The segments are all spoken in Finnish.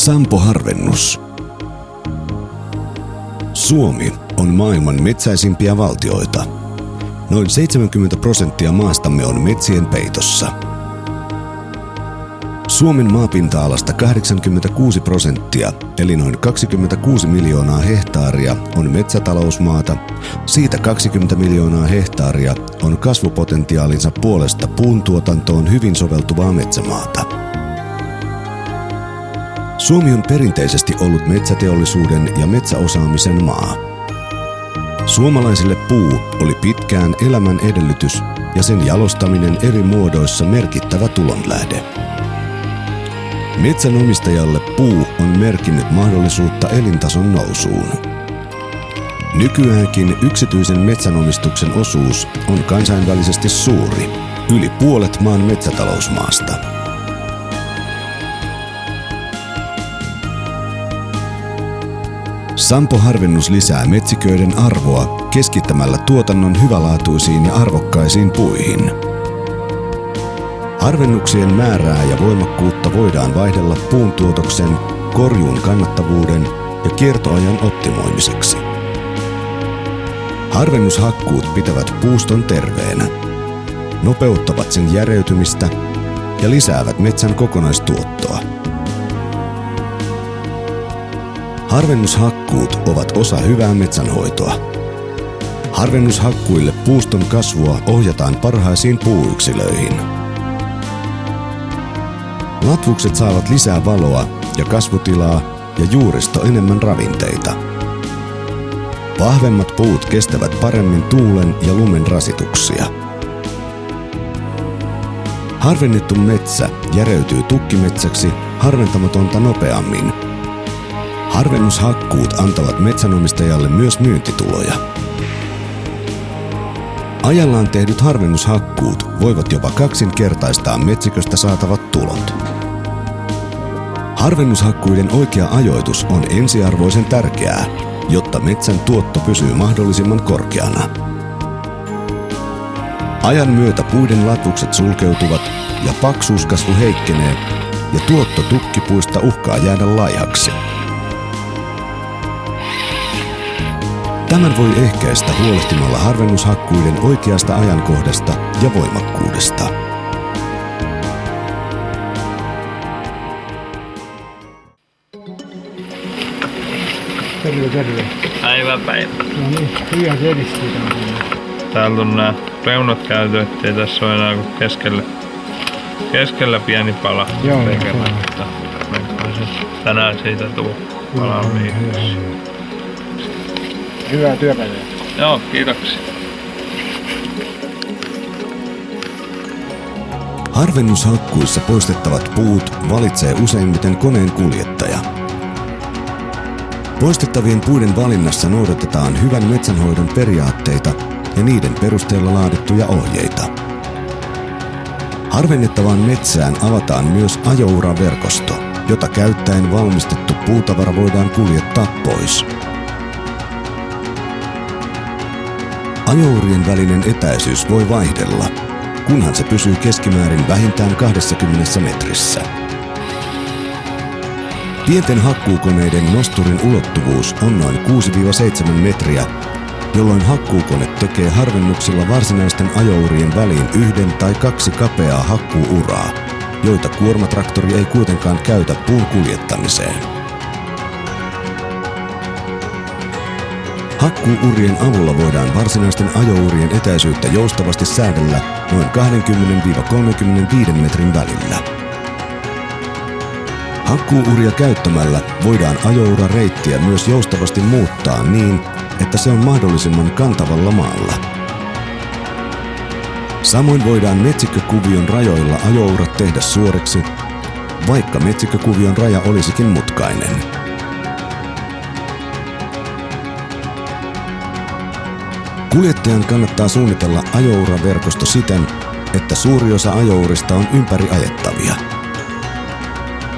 Sampo-harvennus. Suomi on maailman metsäisimpiä valtioita. Noin 70% maastamme on metsien peitossa. Suomen maapinta-alasta 86%, eli noin 26 miljoonaa hehtaaria, on metsätalousmaata. Siitä 20 miljoonaa hehtaaria on kasvupotentiaalinsa puolesta puuntuotantoon hyvin soveltuvaa metsämaata. Suomi on perinteisesti ollut metsäteollisuuden ja metsäosaamisen maa. Suomalaisille puu oli pitkään elämän edellytys ja sen jalostaminen eri muodoissa merkittävä tulonlähde. Metsänomistajalle puu on merkinnyt mahdollisuutta elintason nousuun. Nykyäänkin yksityisen metsänomistuksen osuus on kansainvälisesti suuri, yli puolet maan metsätalousmaasta. Sampo-harvennus lisää metsiköiden arvoa keskittämällä tuotannon hyvälaatuisiin ja arvokkaisiin puihin. Harvennuksien määrää ja voimakkuutta voidaan vaihdella puuntuotoksen, korjuun kannattavuuden ja kiertoajan optimoimiseksi. Harvennushakkuut pitävät puuston terveenä, nopeuttavat sen järeytymistä ja lisäävät metsän kokonaistuottoa. Harvennushakkuut ovat osa hyvää metsänhoitoa. Harvennushakkuille puuston kasvua ohjataan parhaisiin puuyksilöihin. Latvukset saavat lisää valoa ja kasvutilaa ja juuristo enemmän ravinteita. Vahvemmat puut kestävät paremmin tuulen ja lumen rasituksia. Harvennettu metsä järeytyy tukkimetsäksi harventamatonta nopeammin. Harvennushakkuut antavat metsänomistajalle myös myyntituloja. Ajallaan tehdyt harvennushakkuut voivat jopa kaksinkertaistaa metsiköstä saatavat tulot. Harvennushakkuiden oikea ajoitus on ensiarvoisen tärkeää, jotta metsän tuotto pysyy mahdollisimman korkeana. Ajan myötä puiden latvukset sulkeutuvat ja paksuuskasvu heikkenee ja tuotto tukkipuista uhkaa jäädä laihaksi. Tämän voi ehkäistä huolehtimalla harvennushakkuiden oikeasta ajankohdasta ja voimakkuudesta. Terve. Päivä. No niin, hyvin se edistyy. Täällä on nämä reunat käyty, ettei tässä ole enää kuin keskellä pieni pala tekemättä. Tänään siitä tuu valmiiksi. Hyvää työpäivää. Joo, kiitoksia. Harvennushakkuissa poistettavat puut valitsee useimmiten koneen kuljettaja. Poistettavien puiden valinnassa noudatetaan hyvän metsänhoidon periaatteita ja niiden perusteella laadittuja ohjeita. Harvennettavaan metsään avataan myös ajouraverkosto, jota käyttäen valmistettu puutavara voidaan kuljettaa pois. Ajourien välinen etäisyys voi vaihdella, kunhan se pysyy keskimäärin vähintään 20 metrissä. Pienten hakkuukoneiden nosturin ulottuvuus on noin 6-7 metriä, jolloin hakkuukone tekee harvennuksilla varsinaisten ajourien väliin 1 tai 2 kapeaa hakkuuuraa, joita kuormatraktori ei kuitenkaan käytä puun kuljettamiseen. Hakkuuurien avulla voidaan varsinaisten ajourien etäisyyttä joustavasti säädellä noin 20-35 metrin välillä. Hakkuuuria käyttämällä voidaan ajourareittiä myös joustavasti muuttaa niin, että se on mahdollisimman kantavalla maalla. Samoin voidaan metsikkökuvion rajoilla ajourat tehdä suoriksi, vaikka metsikkökuvion raja olisikin mutkainen. Kuljettajan kannattaa suunnitella ajouraverkosto siten, että suuri osa ajourista on ympäri ajettavia.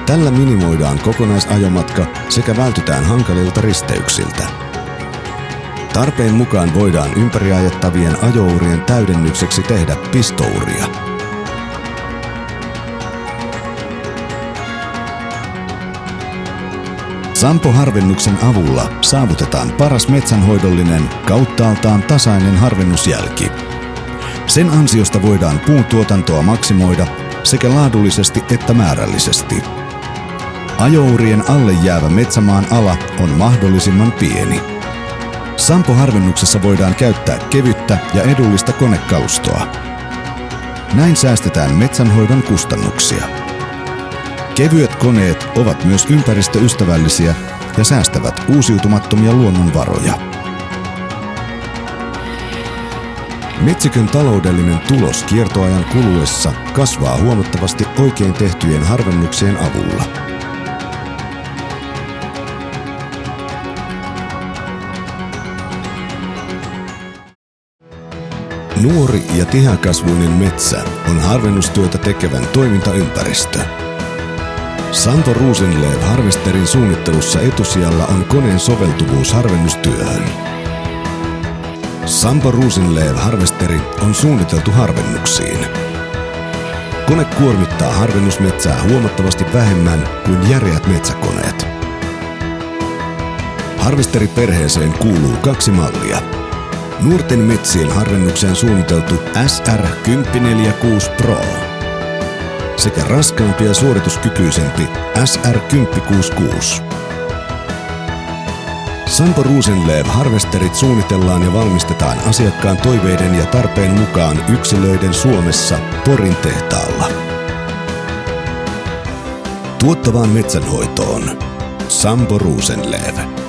Tällä minimoidaan kokonaisajomatka sekä vältytään hankalilta risteyksiltä. Tarpeen mukaan voidaan ympäriajettavien ajourien täydennykseksi tehdä pistouria. Sampo-harvennuksen avulla saavutetaan paras metsänhoidollinen, kauttaaltaan tasainen harvennusjälki. Sen ansiosta voidaan puun tuotantoa maksimoida sekä laadullisesti että määrällisesti. Ajourien alle jäävä metsämaan ala on mahdollisimman pieni. Sampo-harvennuksessa voidaan käyttää kevyttä ja edullista konekalustoa. Näin säästetään metsänhoidon kustannuksia. Kevyet koneet ovat myös ympäristöystävällisiä ja säästävät uusiutumattomia luonnonvaroja. Metsikön taloudellinen tulos kiertoajan kuluessa kasvaa huomattavasti oikein tehtyjen harvennuksien avulla. Nuori ja tiheäkasvuinen metsä on harvennustyötä tekevän toimintaympäristö. Sampo Rosenlöv Harvesterin suunnittelussa etusijalla on koneen soveltuvuus harvennustyöhön. Sampo Rosenlöv Harvesteri on suunniteltu harvennuksiin. Kone kuormittaa harvennusmetsää huomattavasti vähemmän kuin järeät metsäkoneet. Harvesteriperheeseen kuuluu 2 mallia. Nuorten metsien harvennukseen suunniteltu SR 1046 Pro sekä raskaampi ja suorituskykyisempi SR 1066. Sampo Rosenlöv Harvesterit suunnitellaan ja valmistetaan asiakkaan toiveiden ja tarpeen mukaan yksilöiden Suomessa Porin tehtaalla. Tuottavaan metsänhoitoon Sampo Rosenlöv.